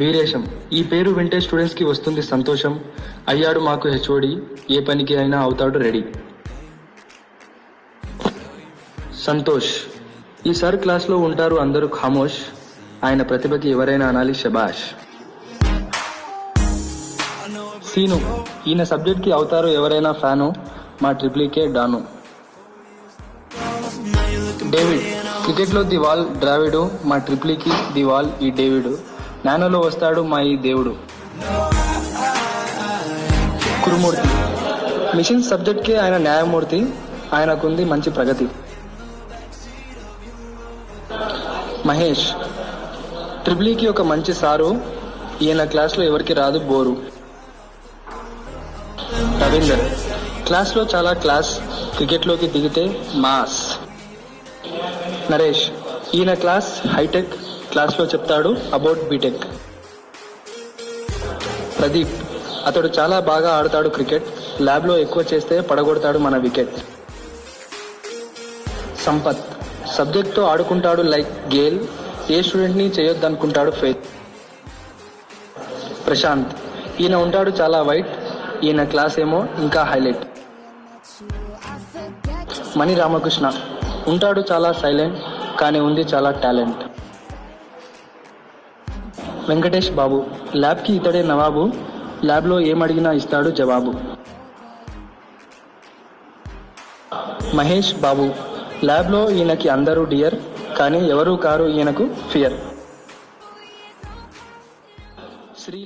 వీరేశం. ఈ పేరు వింటే స్టూడెంట్స్ కి వస్తుంది సంతోషం. అయ్యాడు మాకు హెచ్ఓడి, ఏ పనికి అయినా అవుతాడు రెడీ. సంతోష్. ఈ సార్ క్లాస్ లో ఉంటారు అందరూ ఖామోష్. ఆయన ప్రతిభకి ఎవరైనా అనాలి శబాష్. సీను. ఈయన సబ్జెక్ట్ కి అవుతారు ఎవరైనా ఫ్యాను, మా ట్రిప్లీకే డాను. డేవిడ్. క్రికెట్ లో ది వాల్ ద్రావిడు, మా ట్రిప్లీకి ది వాల్ ఈ డేవిడు. నానోలో వస్తాడు మా ఈ దేవుడు. కురుమూర్తి. మిషన్ సబ్జెక్ట్ కి ఆయన న్యాయమూర్తి, ఆయనకుంది మంచి ప్రగతి. మహేష్. ట్రిప్లీకి ఒక మంచి సారు, ఈయన క్లాస్ లో ఎవరికి రాదు బోరు. రవీందర్. క్లాస్ లో చాలా క్లాస్, క్రికెట్ లోకి దిగితే మాస్. నరేష్. ఈయన క్లాస్ హైటెక్, క్లాస్ లో చెప్తాడు అబౌట్ బీటెక్. ప్రదీప్. అతడు చాలా బాగా ఆడతాడు క్రికెట్, ల్యాబ్ లో ఎక్కువ చేస్తే పడగొడతాడు మన వికెట్. సంపత్. సబ్జెక్ట్ తో ఆడుకుంటాడు లైక్ గేల్, ఏ స్టూడెంట్ ని చేయొద్దనుకుంటాడు ఫెయిల్. ప్రశాంత్. ఈయన ఉంటాడు చాలా వైట్, ఈయన క్లాస్ ఏమో ఇంకా హైలైట్. మణి రామకృష్ణ. ఉంటాడు చాలా సైలెంట్, కానీ ఉంది చాలా టాలెంట్. వెంకటేష్ బాబు. ల్యాబ్ కి ఇతడే నవాబు, ల్యాబ్ లో ఏమడిగినా ఇస్తాడు జవాబు. మహేష్ బాబు. ల్యాబ్ లో ఈయనకి అందరూ డియర్, కానీ ఎవరూ కారు ఈయనకు ఫియర్. శ్రీ